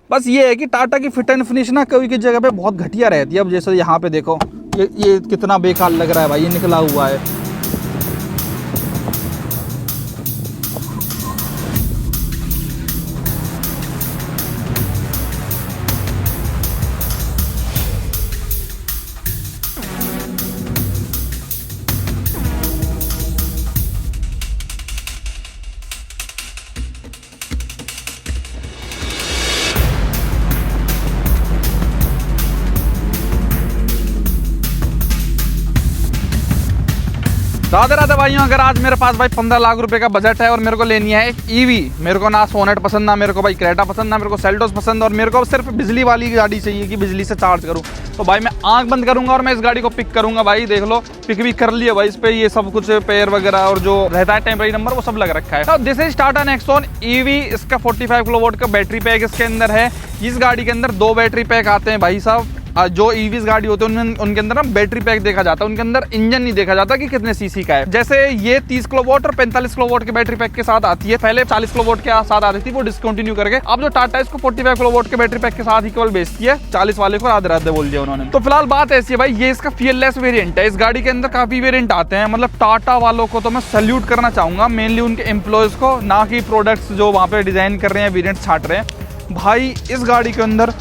बस ये है कि टाटा की फिट एंड फिनिश ना कभी की जगह पे बहुत घटिया रहती है। अब जैसे यहाँ पे देखो ये कितना बेकार लग रहा है भाई, ये निकला हुआ है। राधे राधे भाइयों, अगर आज मेरे पास भाई 15 लाख रुपए का बजट है और मेरे को लेनी है एक ईवी, मेरे को ना सोनेट पसंद, ना मेरे को भाई क्रेटा पसंद, ना मेरे को सेल्टोस पसंद, और मेरे को सिर्फ बिजली वाली गाड़ी चाहिए कि बिजली से चार्ज करूं, तो भाई मैं आंख बंद करूंगा और मैं इस गाड़ी को पिक करूंगा। भाई देख लो, पिक भी कर लिया भाई, इस पे ये सब कुछ पेयर वगैरह और जो रहता है टेम्परेरी नंबर वो सब लग रखा है। तो this is Tata Nexon EV. इसका 45 किलोवाट का बैटरी पैक इसके अंदर है। इस गाड़ी के अंदर 2 बैटरी पैक आते हैं भाई साहब। जो ईवीज गाड़ी होते हैं उनके अंदर ना बैटरी पैक देखा जाता है, उनके अंदर इंजन नहीं देखा जाता कि कितने सीसी का है। जैसे ये 30 किलोवाट और 45 किलोवाट के बैटरी पैक के साथ आती है, पहले 40 किलोवाट के साथ आती थी, वो डिसकंटिन्यू करके अब जो टाटा इसको 45 किलोवाट के बैटरी पैक के साथ ही केवल बेचती है। 40 वाले को आधे आधे बोल दिया उन्होंने। तो फिलहाल बात ऐसी है भाई, ये इसका फ्यूएललेस वेरिएंट है। इस गाड़ी के अंदर काफी वेरिएंट आते हैं, मतलब टाटा वालों को तो मैं सैल्यूट करना चाहूंगा, मेनली उनके एम्प्लॉयज को, ना कि प्रोडक्ट्स जो वहां पे डिजाइन कर रहे हैं, वेरिएंट छाट रहे हैं। भाई इस गाड़ी के अंदर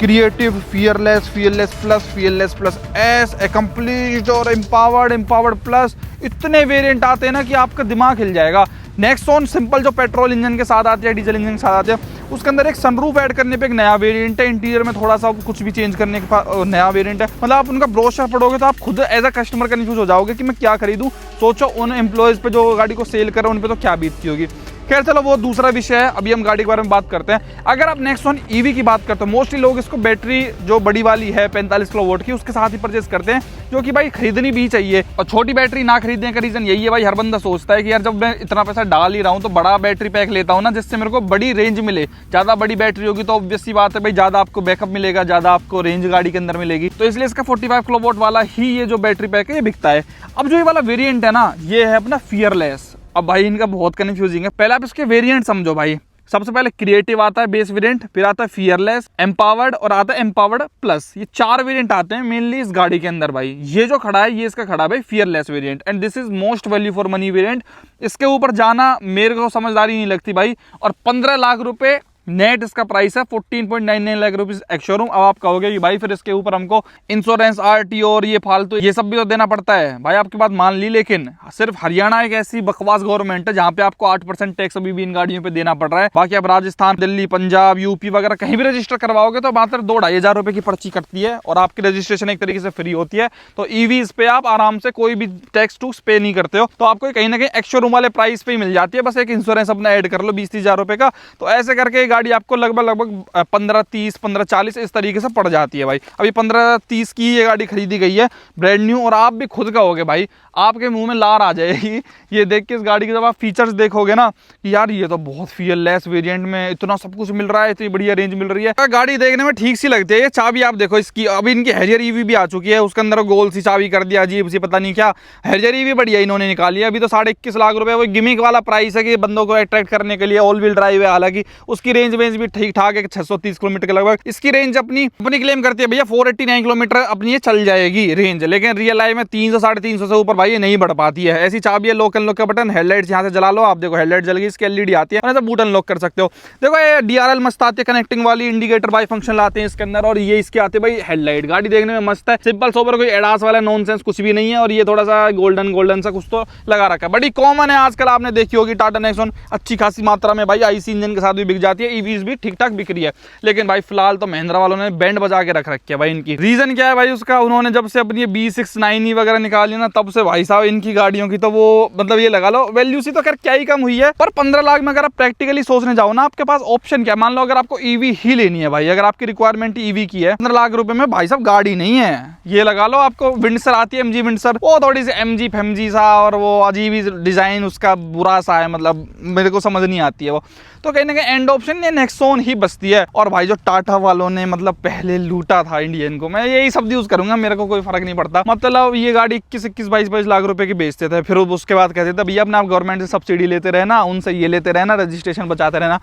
creative, fearless, fearless plus, fearless plus S, accomplished और एम्पावर्ड प्लस, इतने वेरिएंट आते हैं ना कि आपका दिमाग हिल जाएगा। नेक्सॉन सिंपल जो पेट्रोल इंजन के साथ आती है, डीजल इंजन के साथ आती है, उसके अंदर एक सनरूफ ऐड करने पे एक नया वेरिएंट है। इंटीरियर में थोड़ा सा कुछ भी चेंज करने के नया वेरिएंट है। मतलब आप उनका ब्रोशर पढ़ोगे तो आप खुद एज अ कस्टमर कंफ्यूज हो जाओगे कि मैं क्या खरीदूं। सोचो उन एम्प्लॉयज पे जो गाड़ी को सेल कर रहे हैं उन पे तो क्या बीतती होगी। खैर चलो वो दूसरा विषय है, अभी हम गाड़ी के बारे में बात करते हैं। अगर आप नेक्सॉन ईवी की बात करते हो, मोस्टली लोग इसको बैटरी जो बड़ी वाली है 45 किलोवाट की, उसके साथ ही परचेज करते हैं, जो कि भाई खरीदनी भी चाहिए। और छोटी बैटरी ना खरीदने का रीजन यही है भाई, हर बंदा सोचता है कि यार जब मैं इतना पैसा डाल ही रहा हूँ तो बड़ा बैटरी पैक लेता हूँ ना, जिससे मेरे को बड़ी रेंज मिले। ज्यादा बड़ी बैटरी होगी तो ऑब्वियस सी बात है भाई, ज्यादा आपको बैकअप मिलेगा, ज्यादा आपको रेंज गाड़ी के अंदर मिलेगी। तो इसलिए इसका 45 किलोवाट वाला ही ये जो बैटरी पैक है ये बिकता है। अब जो ये वाला वेरिएंट है ना, ये है अपना फियरलेस। अब भाई इनका बहुत कंफ्यूजिंग है। पहले आप इसके वेरिएंट समझो भाई। सबसे पहले क्रिएटिव आता है बेस वेरिएंट, फिर आता है फियरलेस, एम्पावर्ड और आता है एम्पावर्ड प्लस। ये 4 वेरिएंट आते हैं मेनली इस गाड़ी के अंदर भाई। ये जो खड़ा है ये इसका खड़ा है भाई fearless variant, and this is most value for money variant. इसके ऊपर जाना मेरे को समझदारी नहीं लगती भाई। और 15 लाख रुपए नेट इसका प्राइस है, 14.99 लाख रुपीज एक्स-शोरूम। अब आप कहोगे कि भाई फिर इसके ऊपर हमको इंश्योरेंस, आरटीओ और ये फालतू ये सब भी तो देना पड़ता है। भाई आपकी बात मान ली, लेकिन सिर्फ हरियाणा एक ऐसी बकवास गवर्नमेंट है जहां पे आपको 8% टैक्स अभी भी इन गाड़ियों पे देना पड़ रहा है। बाकी आप राजस्थान, दिल्ली, पंजाब, यूपी वगैरह कहीं भी रजिस्टर करवाओगे तो मात्र 2-2.5 हजार रुपए की पर्ची कटती है और आपकी रजिस्ट्रेशन एक तरीके से फ्री होती है। तो ईवीज पे आप आराम से कोई भी टैक्स टूक्स पे नहीं करते हो, तो आपको कहीं ना कहीं एक्स-शोरूम वाले प्राइस पे ही मिल जाती है। बस एक इंश्योरेंस अपना ऐड कर लो 20-30 हजार रुपए का, तो ऐसे करके गाड़ी आपको लगभग 15-30, 15-40 इस तरीके से पड़ जाती है भाई। अभी 15-30 की ये गाड़ी खरीदी गई है ब्रांड न्यू, और आप भी खुद कहोगे भाई, आपके मुंह में लार आ जाएगी ये देख के इस गाड़ी के। जब आप फीचर्स देखोगे ना कि यार ये तो बहुत फियरलेस वेरिएंट में इतना सब कुछ मिल रहा है, इतनी बढ़िया रेंज मिल रही है, गाड़ी देखने में ठीक सी लगती है। ये चाबी आप देखो इसकी, अभी इनकी हैरियर ईवी भी आ चुकी है, उसके अंदर गोल सी चाबी कर दिया, अजीब सी पता नहीं क्या। हैरियर ईवी बढ़िया इन्होंने निकाली है। अभी तो 21.5 लाख रुपए वो गिमिक वाला प्राइस है कि बंदों को अट्रैक्ट करने के लिए। ऑल व्हील ड्राइव है, हालांकि उसकी रेंज भी ठीक ठाक है, 630 किलोमीटर के लगभग इसकी रेंज अपनी क्लेम करती है भैया। 489 किलोमीटर अपनी ये चल जाएगी रेंज, लेकिन रियल लाइफ में 300-350 से ऊपर भाई ये नहीं बढ़ पाती है। ऐसी चाबी है, लॉक एंड लॉक का बटन, हेडलाइट यहाँ से जला लो, आप देखो हेडलाइट जल गई, इसकी एलईडी आती है, तो बूट अनलॉक कर सकते हो। देखो ये डीआरएल मस्त आती है, कनेक्टिंग वाली, इंडिकेटर बाई फंक्शन लाते हैं इसके अंदर, और ये इसके आते भाई हेडलाइट। गाड़ी देखने में मस्त है, सिंपल सोबर, कोई एडास वाला नॉनसेंस कुछ भी नहीं है। और ये थोड़ा सा गोल्डन सा कुछ तो लगा रखा है, बड़ी कॉमन है आजकल, आपने देखी होगी टाटा नेक्सॉन अच्छी खासी मात्रा में भाई आईसी इंजन के साथ भी बिक जाती है, ईवीज भी ठीक ठाक बिक रही है। लेकिन भाई फिलहाल तो महिंद्रा वालों ने बैंड बजा के रख रखी है भाई इनकी। रीजन क्या है भाई उसका, उन्होंने जब से अपनी B69 वगैरह निकाली ना, तब से भाई साहब इनकी गाड़ियों की तो वो मतलब ये लगा लो वैल्यू सी तो खैर क्या ही कम हुई है, पर 15 लाख में अगर आप प्रैक्टिकली सोचने जाओ ना, आपके पास ऑप्शन क्या, मान लो अगर आपको ईवी ही लेनी है भाई, अगर आपकी रिक्वायरमेंट ईवी की है, 15 लाख रुपए में भाई साहब गाड़ी नहीं है। ये लगा लो आपको विंडसर आती है, MG विंडसर, वो थोड़ी सी MG फेमजी सा और वो अजीब ही डिजाइन उसका बुरा सा है, मतलब मेरे को समझ नहीं आती है वो। तो कहीं ना कहीं एंड ऑप्शन ये नेक्सॉन ही बचती है। और भाई जो टाटा वालों ने मतलब पहले लूटा था इंडियन को, मैं यही शब्द यूज करूंगा, मेरे को कोई फर्क नहीं पड़ता। मतलब ये गाड़ी 21, 22 लाख रुपए की बेचते थे, फिर उसके बाद कहते थे भैया अपना आप गवर्नमेंट से सब्सिडी लेते रहना, उनसे ये लेते रहना, रजिस्ट्रेशन बचाते रहना।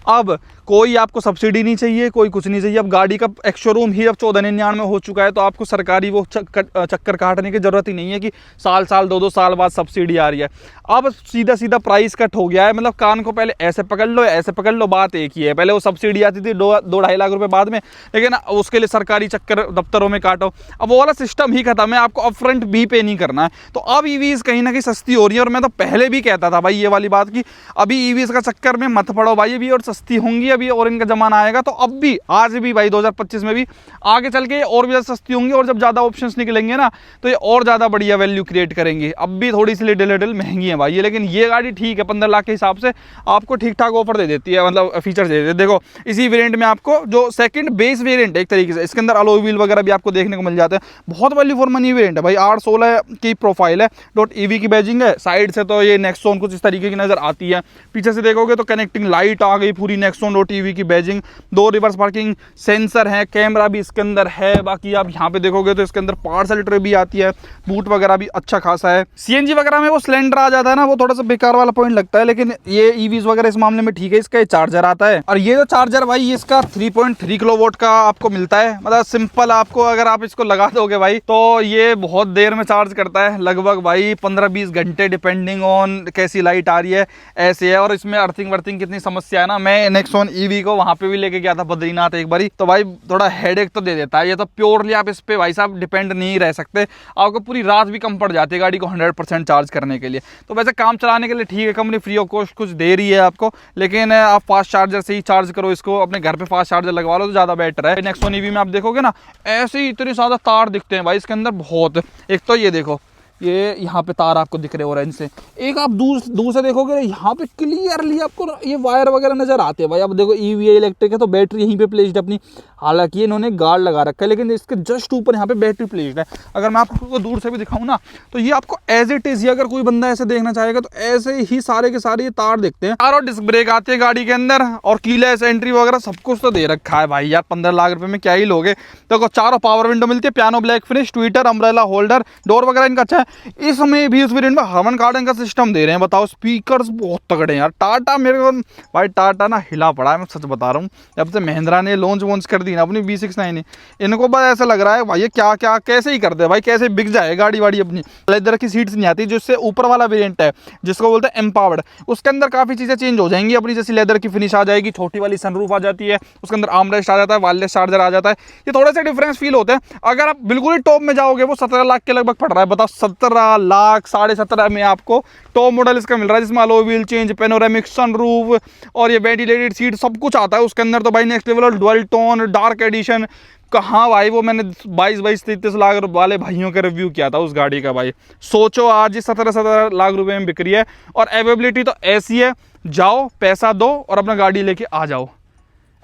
अब कोई आपको सब्सिडी नहीं चाहिए, कोई कुछ नहीं चाहिए। अब गाड़ी का एक्स शोरूम ही अब 1499 में हो चुका है, तो आपको सरकारी वो चक्कर काटने की जरूरत ही नहीं है कि साल साल 2-2 साल बाद सब्सिडी आ रही है। अब सीधा सीधा प्राइस कट हो गया है, मतलब कान को पहले ऐसे पकड़ लो ऐसे पकड़ लो, बात एक ही है। पहले वो सब्सिडी आती थी 2-2.5 लाख रुपए बाद में, लेकिन उसके लिए सरकारी चक्कर दफ्तरों में काटो। अब वो वाला सिस्टम ही खत्म है, आपको अपफ्रंट भी पे नहीं करना है। तो अब ईवीज कहीं ना कहीं सस्ती हो रही है, और मैं तो पहले भी कहता था भाई ये वाली बात कि अभी ईवीज का चक्कर में मत पड़ो भाई, अभी और सस्ती होंगी अभी, और इनका जमाना आएगा। तो अब भी आज भी भाई 2025 में भी आगे चल के और भी ज़्यादा सस्ती होंगी, और जब ज़्यादा ऑप्शंस निकलेंगे ना तो ये और ज़्यादा बढ़िया वैल्यू क्रिएट करेंगे। अब भी थोड़ी सी लिटिल महंगी है भाई ये, लेकिन ये गाड़ी ठीक है, 15 लाख के हिसाब से आपको ठीक ठाक ऑफर दे देती है, मतलब फीचर दे देती है। देखो इसी वेरिएंट में आपको जो सेकंड बेस वेरिएंट है एक तरीके से, इसके अंदर अलॉय व्हील वगैरह भी आपको देखने को मिल जाते हैं। बहुत वैल्यू फॉर मनी वेरिएंट है भाई। 816 की प्रोफाइल है, .EV की बैजिंग है। साइड से तो ये नेक्सॉन कुछ इस तरीके की नजर आती है, पीछे से देखोगे तो कनेक्टिंग लाइट आ गई पूरी, नेक्सॉन .EV की बैजिंग, 2 रिवर्स पार्किंग सेंसर है, कैमरा भी इसके अंदर है। बाकी आप यहाँ पे देखोगे तो इसके अंदर पार्सल ट्रे भी आती है, बूट वगैरह भी अच्छा खासा है। CNG वगैरह में वो सिलेंडर आ जाता है ना, वो थोड़ा सा बेकार वाला पॉइंट लगता है, लेकिन ये ईवीज वगैरह इस मामले में ठीक है। इसका चार्जर आता है, और ये जो चार्जर भाई इसका 3.3 किलोवाट का आपको मिलता है। मतलब सिंपल आपको अगर आप इसको लगा दोगे भाई तो ये बहुत देर में चार्ज करता है, लगभग भाई 15-20 घंटे, डिपेंडिंग ऑन कैसी लाइट आ रही है ऐसे है। और इसमें अर्थिंग वर्थिंग कितनी समस्या है ना, मैं नेक्सॉन EV को वहां पे भी लेके गया था बद्रीनाथ एक बारी, तो भाई थोड़ा हेडेक तो दे देता है ये। तो प्योरली आप इस पे भाई साहब डिपेंड नहीं रह सकते, आपको पूरी रात भी कम पड़ जाती है गाड़ी को 100% चार्ज करने के लिए। तो वैसे काम चलाने के लिए ठीक है, कंपनी फ्री ऑफ कॉस्ट कुछ दे रही है आपको, लेकिन आप फास्ट चार्जर से ही चार्ज करो इसको, अपने घर पे फास्ट चार्जर लगवा लो तो ज़्यादा बेटर है। नेक्सॉन EV में आप देखोगे ना ऐसे ही इतने ज़्यादा तार दिखते हैं भाई इसके अंदर बहुत। एक तो ये देखो, ये यहाँ पे तार आपको दिख रहे हो ऑरेंज से, एक आप दूर से देखोगे यहाँ पे क्लियरली आपको ये वायर वगैरह नजर आते हैं भाई। अब देखो EV इलेक्ट्रिक है तो बैटरी यहीं पे प्लेस्ड है अपनी, हालांकि इन्होंने गार्ड लगा रखा है, लेकिन इसके जस्ट ऊपर यहाँ पे बैटरी प्लेस्ड है। अगर मैं आपको दूर से भी दिखाऊँ ना तो ये आपको एज इट इज ही, अगर कोई बंदा ऐसे देखना चाहेगा तो ऐसे ही सारे के सारे ये तार दिखते हैं। और डिस्क ब्रेक आती है गाड़ी के अंदर, और कीलेस एंट्री वगैरह सब कुछ तो दे रखा है भाई यार। 15 लाख रुपए में क्या ही लोगे। देखो चारों पावर विंडो मिलती है, piano black finish, Twitter, umbrella holder, door वगैरह इनका अच्छा है। इसमें भी इस वेरिएंट में हरमन गार्डन का सिस्टम दे रहे हैं। बताओ स्पीकर्स बहुत तगड़े हैं यार। टाटा मेरे को भाई टाटा ना हिला पड़ा है, मैं सच बता रहा हूँ। जब से महिंद्रा ने लॉन्च कर दी ना अपनी V69, इनको बस ऐसा लग रहा है भाई ये क्या क्या कैसे ही कर दे भाई, कैसे बिक जाए गाड़ी वाड़ी अपनी। लेदर की सीट्स नहीं आती, जिससे ऊपर वाला वेरिएंट है जिसको बोलते हैं एम्पावर्ड, उसके अंदर काफी चीजें चेंज हो जाएंगी अपनी, जैसी लेदर की फिनिश आ जाएगी, छोटी वाली सनरूफ आ जाती है, उसके अंदर आर्मरेस्ट आ जाता है, वायरलेस चार्जर आ जाता है। ये थोड़े से डिफरेंस फील होते हैं। अगर आप बिल्कुल ही टॉप में जाओगे वो 17 लाख के लगभग पड़ रहा है। बताओ 17 लाख 17.5 में आपको टॉप मॉडल इसका मिल रहा है, जिसमें alloy wheel change, panoramic sunroof और ये वेंटिलेटेड सीट सब कुछ आता है उसके अंदर। तो भाई next level dual tone dark edition कहाँ भाई, वो मैंने 22-23 लाख वाले भाइयों का रिव्यू किया था उस गाड़ी का भाई। सोचो आज 17 लाख रुपए में बिक रही है, और अवेलेबिलिटी तो ऐसी है, जाओ पैसा दो और अपना गाड़ी लेके आ जाओ,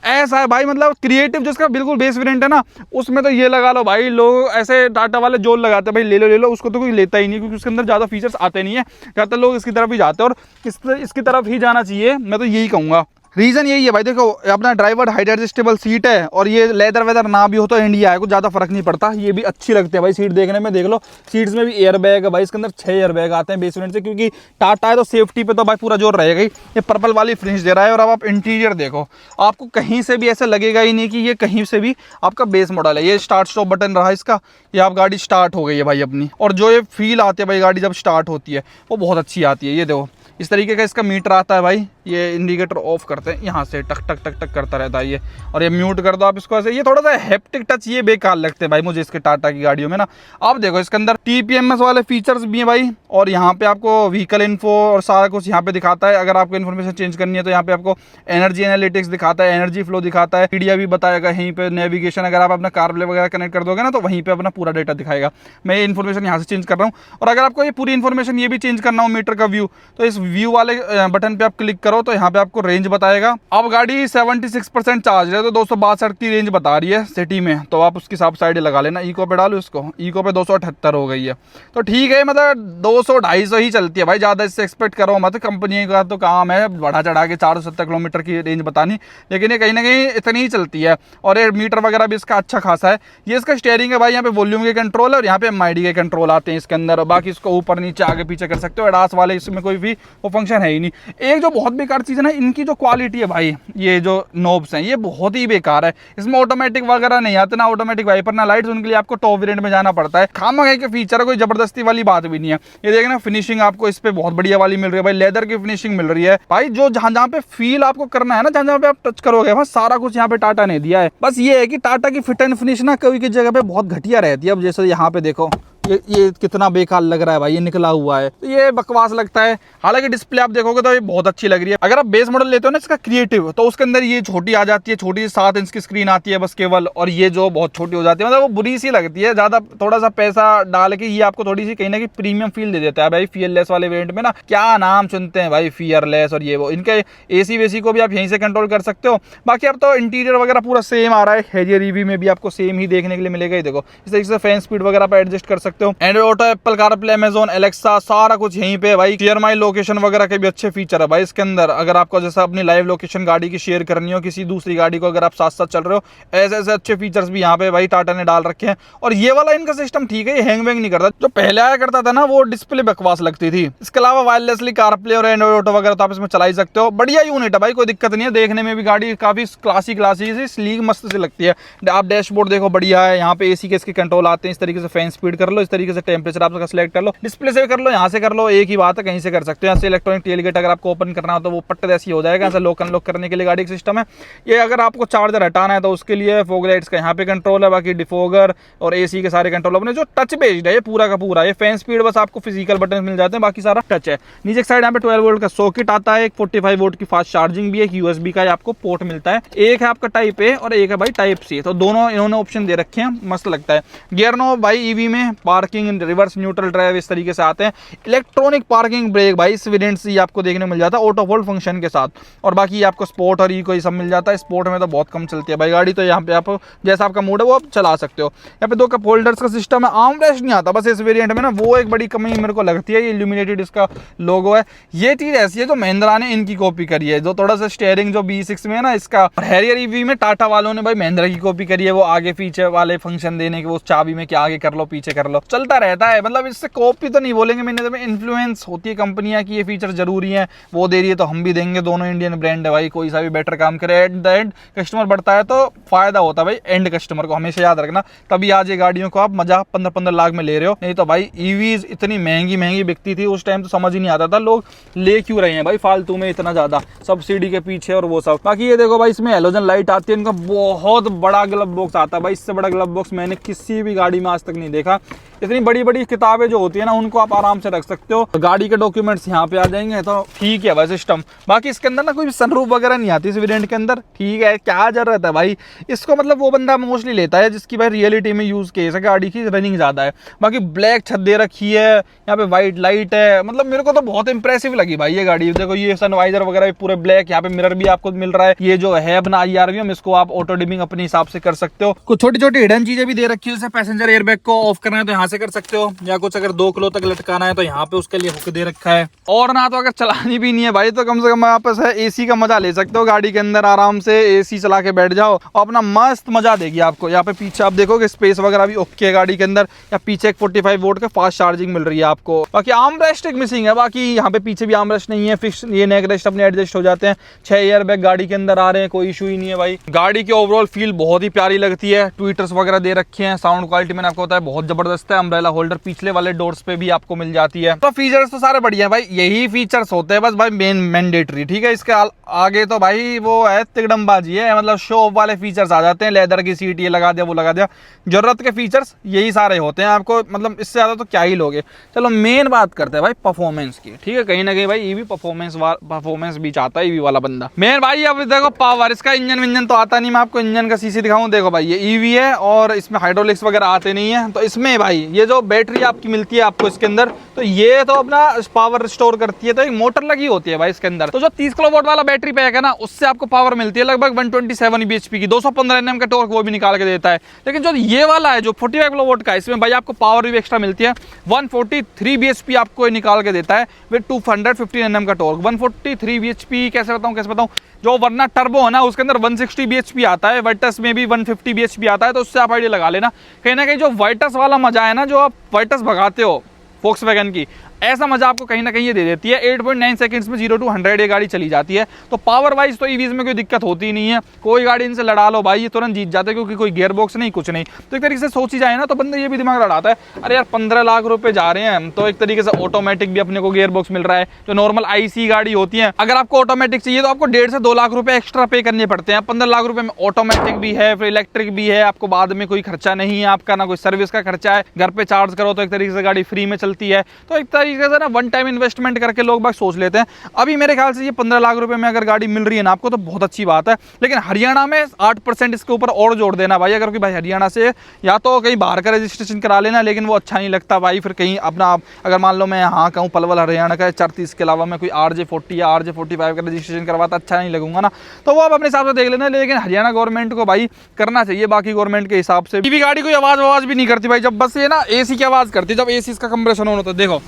ऐसा है भाई। मतलब क्रिएटिव जिसका बिल्कुल बेस वेरिएंट है ना, उसमें तो ये लगा लो भाई, लोग ऐसे टाटा वाले जोर लगाते हैं भाई ले लो, उसको तो कोई लेता ही नहीं, क्योंकि उसके अंदर ज़्यादा फीचर्स आते नहीं है। ज़्यादातर लोग इसकी तरफ ही जाते हैं, और इसकी तरफ ही जाना चाहिए, मैं तो यही कहूँगा। रीज़न यही है भाई, देखो अपना ड्राइवर हाइट एडजस्टेबल सीट है, और ये लेदर वेदर ना भी हो तो इंडिया है, कुछ ज़्यादा फर्क नहीं पड़ता। ये भी अच्छी लगती है भाई सीट देखने में। देख लो सीट्स में भी एयर बैग है भाई, इसके अंदर 6 एयर बैग आते हैं बेस वेरिएंट से, क्योंकि टाटा है तो सेफ्टी पे तो भाई पूरा जोर रहेगा ही। ये पर्पल वाली फिनिश दे रहा है, और अब आप इंटीरियर देखो, आपको कहीं से भी ऐसे लगेगा ही नहीं कि ये कहीं से भी आपका बेस मॉडल है। ये स्टार्ट स्टॉप बटन रहा इसका, ये आप गाड़ी स्टार्ट हो गई है भाई अपनी, और जो ये फील आती है भाई गाड़ी जब स्टार्ट होती है वो बहुत अच्छी आती है। ये देखो इस तरीके का इसका मीटर आता है भाई, ये इंडिकेटर ऑफ करते हैं यहाँ से, टक टक टक टक करता रहता है ये, और ये म्यूट कर दो आप इसको ऐसे। ये थोड़ा सा हैप्टिक टच ये बेकार लगते हैं भाई मुझे इसके टाटा की गाड़ियों में ना। आप देखो इसके अंदर TPMS वाले फीचर्स भी हैं भाई, और यहाँ पे आपको व्हीकल इन्फो और सारा कुछ यहाँ पे दिखाता है। अगर आपको इन्फॉर्मेशन चेंज करनी है तो यहाँ पे आपको एनर्जी एनालिटिक्स दिखाता है, एनर्जी फ्लो दिखाता है, मीडिया भी बताएगा यहीं पे, नेविगेशन अगर आप अपना कारप्ले वगैरह कनेक्ट कर दोगे ना तो वहीं पे अपना पूरा डेटा दिखाएगा। मैं ये इन्फॉर्मेशन यहाँ से चेंज कर रहा हूँ, और अगर आपको ये पूरी इन्फॉर्मेशन ये भी चेंज करना हो मीटर का व्यू, तो इस व्यू वाले बटन पे आप क्लिक करो तो यहाँ पे आपको रेंज बताएगा। अब गाड़ी 76% चार्ज है, तो 262 की रेंज बता रही है सिटी में, तो आप उसके हिसाब साइड लगा लेना। इको पे डालो इसको, इको पे 278 हो गई है, तो ठीक है, मतलब 200-250 ही चलती है भाई, ज़्यादा इससे एक्सपेक्ट करो मत। कंपनी का तो काम है बढ़ा चढ़ा के 470 किलोमीटर की रेंज बतानी, लेकिन ये कहीं ना कहीं इतनी ही चलती है। और ये मीटर वगैरह भी इसका अच्छा खासा है। ये इसका स्टीयरिंग है भाई, यहाँ पे वॉल्यूम के कंट्रोल है, और यहाँ पे MID के कंट्रोल आते हैं इसके अंदर। बाकी इसको ऊपर नीचे आगे पीछे कर सकते हो। एडास वाले इसमें कोई भी वो फंक्शन है ही नहीं। एक जो बहुत बेकार चीज़ है ना, इनकी जो क्वालिटी है भाई, ये जो नोब्स हैं ये बहुत ही बेकार है। इसमें ऑटोमेटिक वगैरह नहीं आते, ना ऑटोमेटिक वाइपर ना लाइट्स, उनके लिए आपको टॉप वेरिएंट में जाना पड़ता है। खामखा के फीचर है, कोई जबरदस्ती वाली बात भी नहीं है। ये देखना फिनिशिंग आपको इस पे बहुत बढ़िया वाली मिल रही है भाई, लेदर की फिनिशिंग मिल रही है भाई। जो जहां पे फील आपको करना है ना, जहां पे आप टच करोगे वहां सारा कुछ यहाँ पे टाटा ने दिया है। बस ये है कि टाटा की फिट एंड फिनिश ना कभी की जगह पे बहुत घटिया रहती है। अब जैसे यहाँ पे देखो ये कितना बेकार लग रहा है भाई, ये निकला हुआ है, तो ये बकवास लगता है। हालांकि डिस्प्ले आप देखोगे तो ये बहुत अच्छी लग रही है। अगर आप बेस मॉडल लेते हो ना इसका क्रिएटिव, तो उसके अंदर ये छोटी आ जाती है, छोटी 7 इंच की स्क्रीन आती है बस केवल, और ये जो बहुत छोटी हो जाती है, मतलब वो बुरी सी लगती है। ज्यादा थोड़ा सा पैसा डाल के ये आपको थोड़ी सी कहीं ना कहीं प्रीमियम फील दे देता है भाई। फियरलेस वाले वेरिएंट में ना क्या नाम सुनते हैं भाई, फियरलेस और ये वो। इनके एसी वेसी को भी आप यहीं से कंट्रोल कर सकते हो। बाकी अब तो इंटीरियर वगैरह पूरा सेम आ रहा है, हेजियर रिव्यू में भी आपको सेम ही देखने के लिए मिलेगा। ही देखो इस तरीके से फैन स्पीड वगैरह आप एडजस्ट कर सकते हो। Android auto, Apple CarPlay, Amazon Alexa, सारा कुछ यहीं पे भाई। शेयर माई लोकेशन वगैरह के भी अच्छे फीचर है भाई इसके अंदर। अगर आपको जैसा अपनी लाइव लोकेशन गाड़ी की शेयर करनी हो किसी दूसरी गाड़ी को, अगर आप साथ साथ चल रहे हो, ऐसे ऐसे अच्छे फीचर्स भी यहाँ पे भाई टाटा ने डाल रखे हैं। और ये वाला इनका सिस्टम ठीक है, ये हैंग वैंग नहीं करता। जो पहले आया करता था ना वो डिस्प्ले बकवास लगती थी। इसके अलावा वायरलेसली कारप्ले और एंड्रॉइड ऑटो वगैरह तो आप इसमें चला ही सकते हो। बढ़िया यूनिट है भाई, कोई दिक्कत नहीं है। देखने में भी गाड़ी काफी क्लासी सी स्लीक मस्त सी लगती है। आप डैशबोर्ड देखो बढ़िया है, यहाँ पे एसी के इसके कंट्रोल आते हैं। इस तरीके से फैन स्पीड कर लो, इस तरीके से टेम्परेचर आप सेलेक्ट कर लो, डिस्प्ले से कर लो, यहाँ से कर लो, एक ही बात है, कहीं से कर सकते हो। यहाँ से इलेक्ट्रॉनिक टेलगेट अगर आपको ओपन करना हो तो वो पट्टे जैसी हो जाएगा। ऐसा लॉक अनलॉक करने के लिए गाड़ी का सिस्टम है ये। अगर आपको चार्जर हटाना है तो उसके लिए फॉग लाइट्स का यहाँ पे कंट्रोल है। बाकी डिफोगर और एसी के सारे कंट्रोल अपने जो टच बेस्ड है ये पूरा का पूरा। ये फैन स्पीड बस आपको फिजिकल बटन मिल जाते हैं, बाकी सारा टच है। नीचे एक साइड यहाँ पे 12 वोल्ट का सॉकेट आता है, एक 45 वोल्ट की फास्ट चार्जिंग भी है, एक यूएसबी का आपको पोर्ट मिलता है। एक है आपका टाइप ए और एक है भाई टाइप सी, तो दोनों इन्होंने ऑप्शन दे रखे हैं, मस्त लगता है। गियर नो भाई ईवी में पार्किंग, रिवर्स, न्यूट्रल ड्राइव इस तरीके से आते हैं। इलेक्ट्रॉनिक पार्किंग ब्रेक भाई इस वेरिएंट से आपको देखने मिल जाता है ऑटो होल्ड फंक्शन के साथ। और बाकी आपको स्पोर्ट और इको सब मिल जाता है। स्पोर्ट में तो बहुत कम चलती है भाई गाड़ी, तो यहाँ पे आप जैसा आपका मूड है वो आप चला सकते हो। यहाँ पे 2 कप होल्डर्स का सिस्टम है। आर्म रेस्ट नहीं आता बस इस वेरिएंट में ना, वो एक बड़ी कमी मेरे को लगती है। ये इल्यूमिनेटेड इसका लोगो है, ये चीज ऐसी है जो महिंद्रा ने इनकी कॉपी करी है। जो थोड़ा सा स्टीयरिंग जो B6 में है ना इसका, हैरियर ईवी में टाटा वालों ने भाई महिंद्रा की कॉपी करी है। वो आगे पीछे वाले फंक्शन देने के, वो चाबी में क्या आगे कर लो पीछे कर लो, चलता रहता है। मतलब इससे कॉपी तो नहीं बोलेंगे, मैंने तो इन्फ्लुएंस होती है कंपनियां की ये फीचर जरूरी है, वो दे रही है तो हम भी देंगे। दोनों इंडियन ब्रांड है भाई, कोई सा भी बेटर काम करे एट द एंड कस्टमर बढ़ता है तो फायदा होता है भाई एंड कस्टमर को, हमेशा याद रखना। तभी आज ये गाड़ियों को आप मजा 15-15 लाख में ले रहे हो, नहीं तो भाई ईवीज इतनी महंगी बिकती थी उस टाइम, तो समझ ही नहीं आता था लोग ले क्यों रहे हैं भाई फालतू में इतना ज्यादा सब्सिडी के पीछे और वो सब। बाकी ये देखो भाई इसमें हेलोजन लाइट आती है, इनका बहुत बड़ा ग्लव बॉक्स आता है भाई। इससे बड़ा ग्लव बॉक्स मैंने किसी भी गाड़ी में आज तक नहीं देखा। इतनी बड़ी बड़ी किताबें जो होती है ना उनको आप आराम से रख सकते हो। गाड़ी के डॉक्यूमेंट्स यहाँ पे आ जाएंगे तो ठीक है भाई सिस्टम। बाकी इसके अंदर ना कोई सनरूफ वगैरह नहीं आती इस वेरिएंट के अंदर, ठीक है, क्या जरूरत है भाई इसको। मतलब वो बंदा मोस्टली लेता है जिसकी भाई रियलिटी में यूज केस है, गाड़ी की रनिंग ज्यादा है। बाकी ब्लैक छत दे रखी है, यहाँ पे व्हाइट लाइट है, मतलब मेरे को तो बहुत इंप्रेसिव लगी भाई ये गाड़ी। देखो ये सनवाइजर वगैरह पूरे ब्लैक, यहाँ पे मिरर भी आपको मिल रहा है। ये जो है अपना IRVM, इसको आप ऑटो डिमिंग अपने हिसाब से कर सकते हो। कुछ छोटी छोटी हिडन चीजें भी दे रखी है, जैसे पैसेंजर एयरबैग को ऑफ करना है तो यहाँ से कर सकते हो, या कुछ अगर 2 किलो तक लटकाना है तो यहाँ पे उसके लिए हुक दे रखा है। और ना तो अगर चलानी भी नहीं है भाई तो कम से कम आप एसी का मजा ले सकते हो गाड़ी के अंदर, आराम से एसी चला के बैठ जाओ और अपना मस्त मजा देगी आपको। यहाँ पे पीछे आप देखोगे स्पेस वगैरह भी ओके है गाड़ी के अंदर। या पीछे एक 45 वोल्ट का फास्ट चार्जिंग मिल रही है आपको। बाकी आर्म रेस्ट एक मिसिंग है, बाकी यहाँ पे पीछे भी आर्म रेस्ट नहीं है, फिक्स ये नेक रेस्ट अपने एडजस्ट हो जाते हैं। 6 एयर बैग गाड़ी के अंदर आ रहे हैं, कोई इशू ही नहीं है भाई। गाड़ी की ओवरऑल फील बहुत ही प्यारी लगती है। ट्विटर्स वगैरह दे रखे हैं, साउंड क्वालिटी मैंने आपको बताया बहुत जबरदस्त है। अम्ब्रेला होल्डर पिछले वाले डोर्स पे भी आपको मिल जाती है। तो फीचर्स तो सारे बढ़िया है भाई, यही फीचर्स होते हैं बस भाई मेन मैंडेटरी, ठीक है। इसके आगे तो भाई वो है तिकड़मबाजी है, मतलब शो ऑफ वाले फीचर्स आ जाते हैं। लेदर की सीट ये लगा दिया वो लगा दिया, जरूरत के फीचर्स यही सारे होते हैं आपको, मतलब इससे ज्यादा तो क्या ही लोगे। चलो मेन बात करते हैं भाई परफॉर्मेंस की, ठीक है। कहीं ना कहीं भाई ईवी परफॉर्मेंस भी चाहता है ईवी वाला बंदा। मेन भाई अब देखो पावर, इसका इंजन तो आता नहीं, मैं आपको इंजन का सीसी दिखाऊं। देखो भाई ये ईवी है और इसमें हाइड्रोलिक्स वगैरह आते नहीं है, तो इसमें भाई ये जो बैटरी आपकी मिलती है आपको इसके अंदर, तो ये तो अपना पावर स्टोर करती है, तो एक मोटर लगी होती है भाई इसके अंदर। तो जो 30 किलोवाट वाला बैटरी पैक है ना उससे आपको पावर मिलती है लगभग 127 bhp की, 215 Nm का टॉर्क वो भी निकाल के देता है। लेकिन जो ये वाला है जो 45 किलोवाट का, इसमें भाई आपको पावर भी एक्स्ट्रा मिलती है। 143 bhp आपको निकाल के देता है विद 215 Nm का टॉर्क। 143 bhp कैसे बताऊं, जो वरना टर्बो है ना उसके अंदर 160 bhp आता है, वाइटस में भी 150 bhp आता है, तो उससे आप आइडिया लगा लेना। कहीं ना कहीं जो वाइटस वाला मजा है ना, जो आप वाइटस भगाते हो वोक्सवैगन की, ऐसा मजा आपको कहीं ना कहीं ये दे देती है। 8.9 सेकंड्स में 0 to 100 ये गाड़ी चली जाती है। तो पावर वाइज तो ईवीज में कोई दिक्कत होती नहीं है, कोई गाड़ी इनसे लड़ा लो भाई ये तुरंत जीत जाते हैं, क्योंकि कोई गियर बॉक्स नहीं, कुछ नहीं। तो एक तरीके से सोची जाए ना तो बंदा ये भी दिमाग लड़ाता है, अरे यार 15 लाख रुपए जा रहे हैं, तो एक तरीके से ऑटोमेटिक भी अपने को गियर बॉक्स मिल रहा है। जो नॉर्मल आईसी गाड़ी होती है, अगर आपको ऑटोमेटिक चाहिए तो आपको 1.5 से 2 लाख रुपए एक्स्ट्रा पे करने पड़ते हैं। 15 लाख रुपए में ऑटोमेटिक भी है, फिर इलेक्ट्रिक भी है, आपको बाद में कोई खर्चा नहीं है आपका, ना कोई सर्विस का खर्चा है, घर पे चार्ज करो तो एक तरीके से गाड़ी फ्री में चलती है। तो एक तरीके से ना वन टाइम इन्वेस्टमेंट करके लोग बाग सोच लेते हैं। अभी मेरे ख्याल से ये 15 लाख रुपए में अगर गाड़ी मिल रही है ना आपको, तो बहुत अच्छी बात है। लेकिन हरियाणा में 8% इसके ऊपर और जोड़ देना भाई, अगर कोई भाई हरियाणा से या तो कहीं बाहर का रजिस्ट्रेशन करा लेना, लेकिन वो अच्छा नहीं लगता भाई। फिर कहीं अपना अगर मान लो मैं यहाँ कहूँ पलवल हरियाणा का 34 के अलावा मैं कोई RJ40 या RJ45 का रजिस्ट्रेशन करवाता, अच्छा नहीं लगूंगा ना, तो वो आप अपने हिसाब से देख लेना। लेकिन हरियाणा गवर्नमेंट को भाई करना चाहिए बाकी गवर्नमेंट के हिसाब से। ईवी गाड़ी कोई आवाज भी नहीं करती भाई, जब बस ये ना एसी की आवाज करती है, जब एसी का कंप्रेशन ऑन होता है, देखो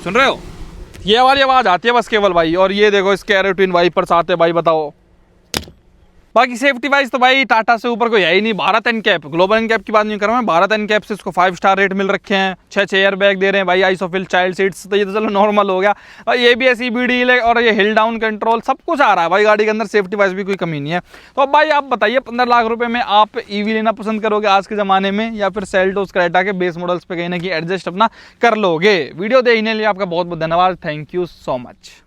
सुन रहे हो, ये वाली आवाज आती है बस केवल भाई। और ये देखो इसके एरो ट्विन वाइपर्स आते हैं भाई, बताओ। बाकी सेफ्टी वाइज तो भाई टाटा से ऊपर कोई है ही नहीं। भारत एनकैप, ग्लोबल एनकैप की बात नहीं कर रहा मैं, भारत एनकैप से इसको 5 स्टार रेट मिल रखे हैं। 6 एयर बैग दे रहे हैं भाई, आइसोफिल चाइल्ड सीट्स, तो ये तो चलो नॉर्मल हो गया। और ये भी EBD और ये हिल डाउन कंट्रोल सब कुछ आ रहा है भाई गाड़ी के अंदर, सेफ्टी वाइज भी कोई कमी नहीं है। तो अब भाई आप बताइए 15 लाख रुपए में आप ईवी लेना पसंद करोगे आज के जमाने में, या फिर सेल्टोस क्रेटा के बेस मॉडल्स पे कहीं ना कहीं एडजस्ट अपना कर लोगे। वीडियो देखने के लिए आपका बहुत बहुत धन्यवाद, थैंक यू सो मच।